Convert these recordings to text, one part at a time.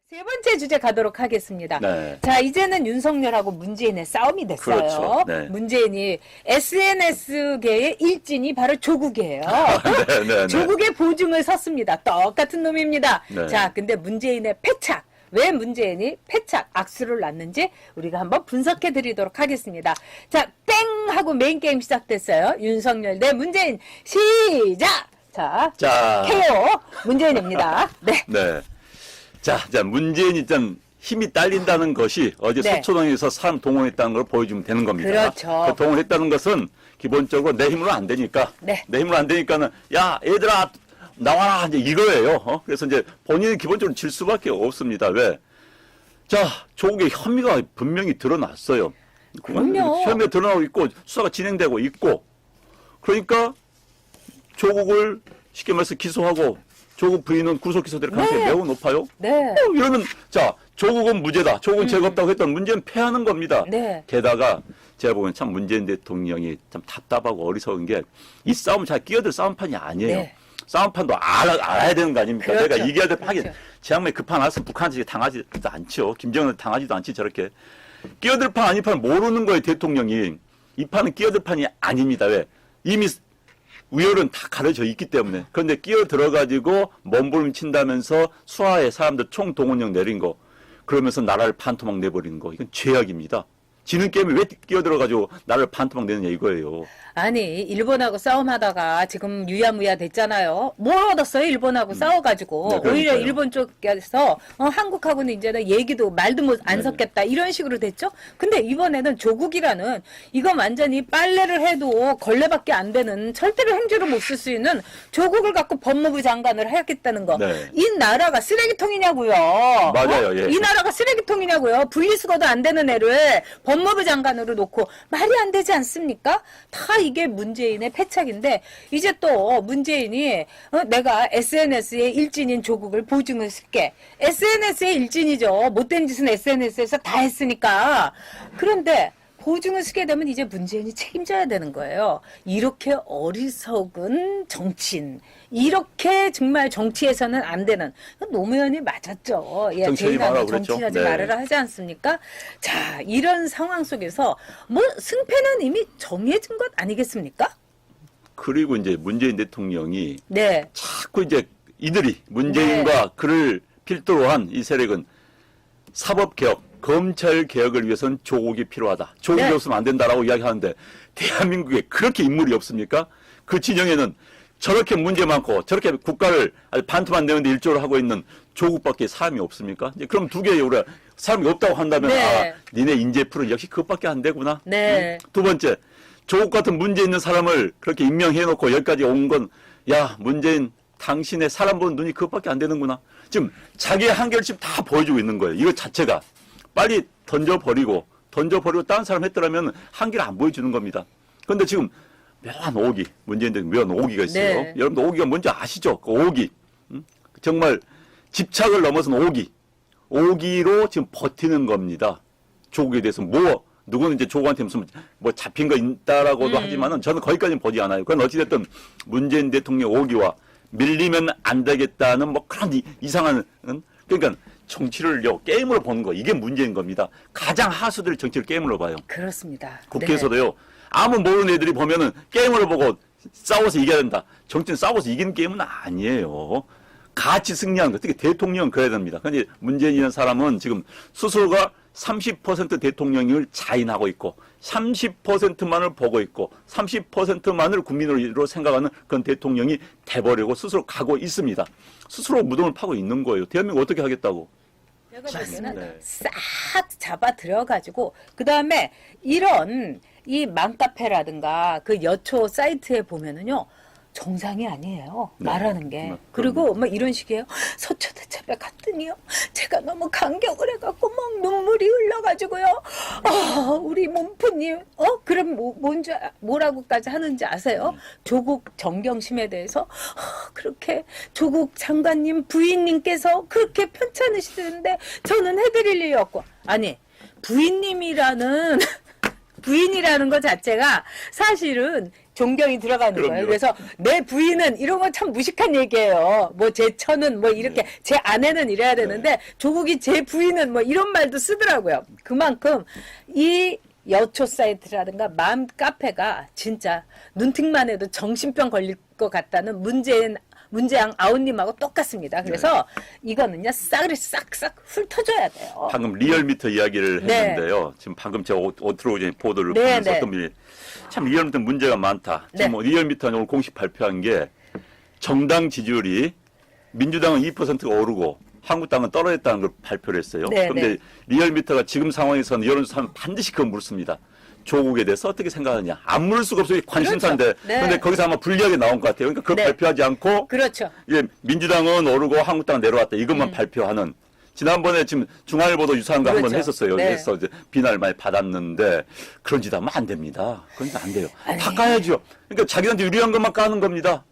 세 번째 주제 가도록 하겠습니다. 네. 자, 이제는 윤석열하고 문재인의 싸움이 됐어요. 그렇죠. 네. 문재인이 SNS계의 일진이 바로 조국이에요. 네, 네, 네. 조국의 보증을 섰습니다. 똑같은 놈입니다. 네. 자, 근데 문재인의 패착. 왜 문재인이 패착, 악수를 놨는지 우리가 한번 분석해 드리도록 하겠습니다. 자, 땡! 하고 메인 게임 시작됐어요. 윤석열 대 문재인 시작! 자, KO 문재인입니다. 네. 네. 자, 문재인이 일단 힘이 딸린다는 것이 어제 네. 서초동에서 사람 동원했다는 걸 보여주면 되는 겁니다. 그렇죠. 그 동원했다는 것은 기본적으로 내 힘으로 안 되니까. 네. 내 힘으로 안 되니까는, 야, 얘들아, 나와라. 이제 이거예요. 그래서 이제 본인은 기본적으로 질 수밖에 없습니다. 왜? 자, 조국의 혐의가 분명히 드러났어요. 그럼요. 혐의가 드러나고 있고, 수사가 진행되고 있고, 그러니까 조국을 쉽게 말해서 기소하고, 조국 부인은 구속 기소될 가능성이 네. 매우 높아요. 네. 이러면 자 조국은 무죄다. 조국은 죄가 없다고 했던 문재인 패하는 겁니다. 네. 게다가 제가 보기엔 참 문재인 대통령이 참 답답하고 어리석은 게 이 싸움 잘 끼어들 싸움판이 아니에요. 네. 싸움판도 알아야 되는 거 아닙니까? 그렇죠. 내가 이겨야 될 하긴 그렇죠. 지난번에 급한 알았으면 북한한테 당하지도 않죠. 김정은한테 당하지도 않지 저렇게. 끼어들 판 아닌 판 모르는 거예요 대통령이. 이 판은 끼어들 판이 아닙니다. 왜? 이미 우열은 다 가려져 있기 때문에. 그런데 끼어 들어가지고 몸부림 친다면서 수하에 사람들 총동원령 내린 거. 그러면서 나라를 반토막 내버리는 거. 이건 죄악입니다. 지는 게임에 왜 끼어들어가지고 나를 반토막 내느냐 이거예요. 아니, 일본하고 싸움하다가 지금 유야무야 됐잖아요. 뭘 얻었어요? 일본하고 싸워가지고. 네, 그러니까요. 오히려 일본 쪽에서 한국하고는 이제는 얘기도 말도 못 안 네. 섞겠다. 이런 식으로 됐죠? 근데 이번에는 조국이라는 이건 완전히 빨래를 해도 걸레밖에 안 되는 절대로 행주를 못 쓸 수 있는 조국을 갖고 법무부 장관을 하겠다는 거. 네. 이 나라가 쓰레기통이냐고요. 맞아요, 예. 이 나라가 쓰레기통이냐고요. 분리수거도 안 되는 애를 법무부 장관으로 놓고 말이 안 되지 않습니까? 다 이게 문재인의 패착인데 이제 또 문재인이 내가 SNS의 일진인 조국을 보증을 쓸게. SNS의 일진이죠. 못된 짓은 SNS에서 다 했으니까. 그런데 보증을 쓰게 되면 이제 문재인이 책임져야 되는 거예요. 이렇게 어리석은 정치인, 이렇게 정말 정치에서는 안 되는 노무현이 맞았죠. 예, 정치하지 제인하고 마라 그랬죠. 정치하지 네. 말아라 하지 않습니까? 자, 이런 상황 속에서 뭐 승패는 이미 정해진 것 아니겠습니까? 그리고 이제 문재인 대통령이 네, 자꾸 이제 이들이 문재인과 그를 필두로 한 이 세력은 사법개혁, 검찰개혁을 위해서는 조국이 필요하다. 조국이 네. 없으면 안 된다라고 이야기하는데 대한민국에 그렇게 인물이 없습니까? 그 진영에는 저렇게 문제 많고 저렇게 국가를 아주 반토막 내는데 일조를 하고 있는 조국밖에 사람이 없습니까? 이제 그럼 두 개의 우리가 사람이 없다고 한다면 네. 니네 인재풀은 역시 그것밖에 안 되구나. 네. 두 번째, 조국 같은 문제 있는 사람을 그렇게 임명해놓고 여기까지 온 건 야 문재인 당신의 사람 보는 눈이 그것밖에 안 되는구나. 지금 자기의 한계를 지금 다 보여주고 있는 거예요. 이거 자체가. 빨리 던져버리고 다른 사람 했더라면 한계를 안 보여주는 겁니다. 그런데 지금 묘한 오기, 문재인 대통령 묘한 오기가 있어요. 네. 여러분들 오기가 뭔지 아시죠? 그 오기. 정말 집착을 넘어선 오기. 오기로 지금 버티는 겁니다. 조국에 대해서 누구는 이제 조국한테 무슨 뭐 잡힌 거 있다라고도 하지만은 저는 거기까지는 보지 않아요. 그건 어찌됐든 문재인 대통령 오기와 밀리면 안 되겠다는 뭐 그런 이상한, 그러니까 정치를요, 게임으로 보는 거, 이게 문제인 겁니다. 가장 하수들이 정치를 게임으로 봐요. 그렇습니다. 국회에서도요, 아무 모르는 애들이 보면은 게임으로 보고 싸워서 이겨야 된다. 정치는 싸워서 이기는 게임은 아니에요. 같이 승리하는 거. 특히 대통령은 그래야 됩니다. 근데 문재인이라는 사람은 지금 스스로가 30% 대통령을 자인하고 있고 30%만을 보고 있고 30%만을 국민으로 생각하는 그런 대통령이 돼버리고 스스로 가고 있습니다. 스스로 무덤을 파고 있는 거예요. 대한민국 어떻게 하겠다고. 제가 보기에는 네. 싹 잡아 들여가지고 그 다음에 이런 이 맘카페라든가 그 여초 사이트에 보면은요 정상이 아니에요. 네. 말하는 게. 그럼요. 그리고 막 이런 식이에요. 서초대첩에 갔더니요. 제가 너무 감격을 해갖고 막 눈물이 흘러가지고요. 우리 몸푸님, 그럼 뭔지, 뭐라고까지 하는지 아세요? 조국 정경심에 대해서, 그렇게 조국 장관님 부인님께서 그렇게 편찮으시는데 저는 해드릴 일이 없고. 아니, 부인님이라는, 부인이라는 것 자체가 사실은 존경이 들어가는 그럼요. 거예요. 그래서 내 부인은 이런 건 참 무식한 얘기예요. 뭐 제 처는 뭐 이렇게 네. 제 아내는 이래야 되는데 조국이 제 부인은 뭐 이런 말도 쓰더라고요. 그만큼 이 여초 사이트라든가 맘 카페가 진짜 눈팅만 해도 정신병 걸릴 것 같다는 문재양 아웃님하고 똑같습니다. 그래서 이거는요 싹싹 훑어줘야 돼요. 방금 리얼미터 이야기를 네. 했는데요. 지금 방금 제가 들어오기 전에 보도를 네, 보면서 네. 어떤 분이 참 리얼미터 문제가 많다. 네. 지금 뭐 리얼미터는 오늘 공식 발표한 게 정당 지지율이 민주당은 2%가 오르고 한국당은 떨어졌다는 걸 발표를 했어요. 네, 그런데 네. 리얼미터가 지금 상황에서는 여론조사는 반드시 그거 묻습니다. 조국에 대해서 어떻게 생각하느냐. 안 물을 수가 없어요. 관심사인데. 그렇죠. 네. 그런데 거기서 아마 불리하게 나온 것 같아요. 그러니까 그걸 네. 발표하지 않고 그렇죠. 예, 민주당은 오르고 한국당은 내려왔다. 이것만 발표하는. 지난번에 지금 중앙일보도 유사한 거 한번 그렇죠. 했었어요. 네. 그래서 이제 비난을 많이 받았는데 그런 짓 하면 안 됩니다. 그런 짓 안 돼요. 아니. 다 까야죠. 그러니까 자기한테 유리한 것만 까는 겁니다.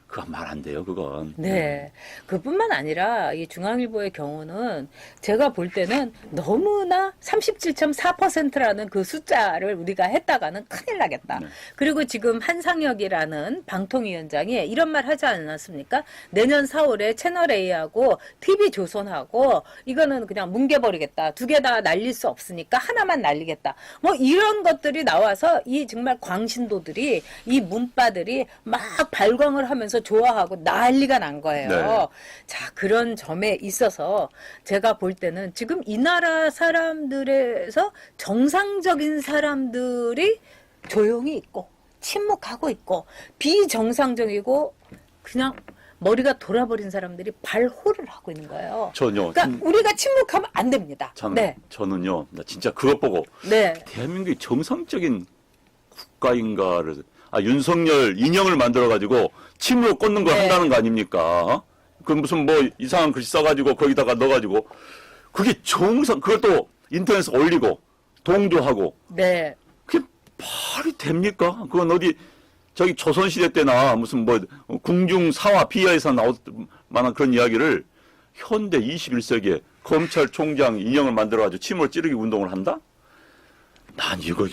그건 말 안 돼요. 그건. 네. 그뿐만 아니라 이 중앙일보의 경우는 제가 볼 때는 너무나 37.4%라는 그 숫자를 우리가 했다가는 큰일 나겠다. 네. 그리고 지금 한상혁이라는 방통위원장이 이런 말 하지 않았습니까? 내년 4월에 채널A하고 TV조선하고 이거는 그냥 뭉개버리겠다. 두 개 다 날릴 수 없으니까 하나만 날리겠다. 뭐 이런 것들이 나와서 이 정말 광신도들이 이 문바들이 막 발광을 하면서 좋아하고 난리가 난 거예요. 네. 자, 그런 점에 있어서 제가 볼 때는 지금 이 나라 사람들에서 정상적인 사람들이 조용히 있고 침묵하고 있고 비정상적이고 그냥 머리가 돌아버린 사람들이 발호를 하고 있는 거예요. 전혀. 그러니까 우리가 침묵하면 안 됩니다. 저는요. 나 진짜 그것 보고 네. 대한민국이 정상적인 국가인가를 윤석열 인형을 만들어가지고 침으로 꽂는 걸 네. 한다는 거 아닙니까? 그 무슨 뭐 이상한 글씨 써가지고 거기다가 넣어가지고 그게 그것도 인터넷에 올리고 동조하고 네. 그게 말이 됩니까? 그건 어디 저기 조선시대 때나 무슨 뭐 궁중 사화 비하에서 나올 만한 그런 이야기를 현대 21세기에 검찰총장 인형을 만들어가지고 침을 찌르기 운동을 한다? 난 이거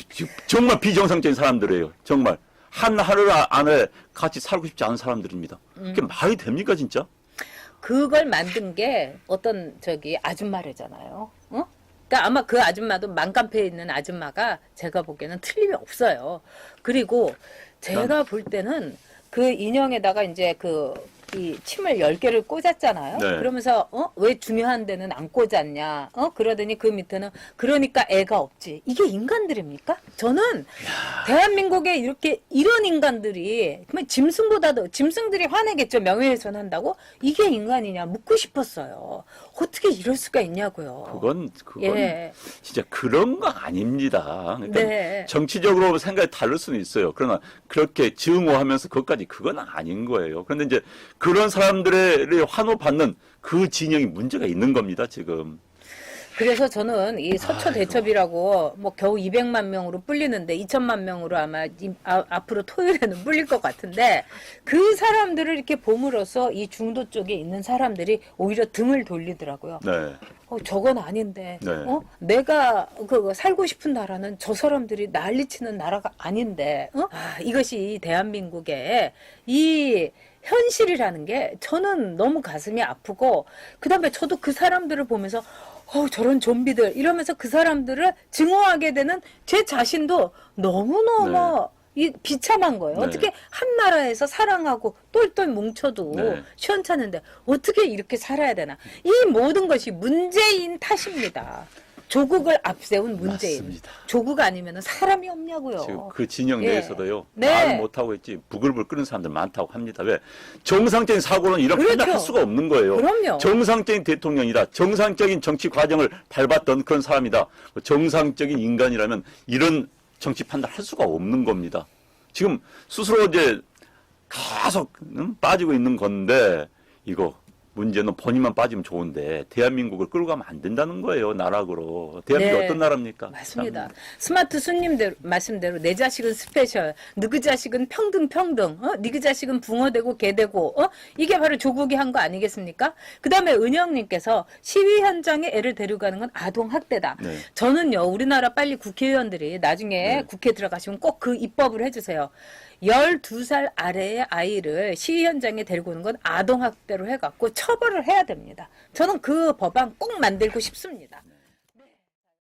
정말 비정상적인 사람들이에요. 정말. 한 하루 안에 같이 살고 싶지 않은 사람들입니다. 그게 말이 됩니까, 진짜? 그걸 만든 게 어떤 저기 아줌마래잖아요. 어? 그러니까 아마 그 아줌마도 맘카페에 있는 아줌마가 제가 보기에는 틀림이 없어요. 그리고 제가 볼 때는 그 인형에다가 이제 이 침을 10개를 꽂았잖아요. 네. 그러면서 왜 중요한 데는 안 꽂았냐? 그러더니 그 밑에는 그러니까 애가 없지. 이게 인간들입니까? 저는 대한민국에 이런 인간들이 그러면 짐승들이 화내겠죠. 명예훼손 한다고? 이게 인간이냐 묻고 싶었어요. 어떻게 이럴 수가 있냐고요. 그건 예. 진짜 그런 거 아닙니다. 그러니까 네. 정치적으로 생각이 다를 수는 있어요. 그러나 그렇게 증오하면서 그건 아닌 거예요. 그런데 이제 그런 사람들의 환호받는 그 진영이 문제가 있는 겁니다, 지금. 그래서 저는 이 서초 대첩이라고 뭐 겨우 200만 명으로 불리는데 2천만 명으로 아마 앞으로 토요일에는 불릴 것 같은데 그 사람들을 이렇게 봄으로써 이 중도 쪽에 있는 사람들이 오히려 등을 돌리더라고요. 네. 저건 아닌데, 네. 내가 살고 싶은 나라는 저 사람들이 난리치는 나라가 아닌데, 이것이 대한민국의 이 현실이라는 게 저는 너무 가슴이 아프고, 그 다음에 저도 그 사람들을 보면서, 저런 좀비들, 이러면서 그 사람들을 증오하게 되는 제 자신도 너무너무 비참한 거예요. 네. 어떻게 한 나라에서 사랑하고 똘똘 뭉쳐도 네. 시원찮은데 어떻게 이렇게 살아야 되나. 이 모든 것이 문재인 탓입니다. 조국을 앞세운 문재인. 맞습니다. 조국 아니면 사람이 없냐고요. 지금 그 진영 예. 내에서도요. 네. 말을 못하고 있지 부글부글 끄는 사람들 많다고 합니다. 왜? 정상적인 사고는 이런 그렇죠. 판단할 수가 없는 거예요. 그럼요. 정상적인 대통령이다. 정상적인 정치 과정을 밟았던 그런 사람이다. 정상적인 인간이라면 이런 정치 판단 할 수가 없는 겁니다. 지금 스스로 이제 계속 빠지고 있는 건데 이거 문제는 본인만 빠지면 좋은데 대한민국을 끌고 가면 안 된다는 거예요. 나락으로. 대한민국이 어떤 나라입니까? 맞습니다. 참. 스마트 손님들 말씀대로 내 자식은 스페셜, 너그 자식은 평등, 너그 자식은 붕어되고 개되고, 이게 바로 조국이 한 거 아니겠습니까? 그 다음에 은영님께서 시위 현장에 애를 데려가는 건 아동학대다. 네. 저는요, 우리나라 빨리 국회의원들이 나중에 국회 들어가시면 꼭 그 입법을 해주세요. 12살 아래의 아이를 시위 현장에 데리고 오는 건 아동학대로 해갖고 처벌을 해야 됩니다. 저는 그 법안 꼭 만들고 싶습니다.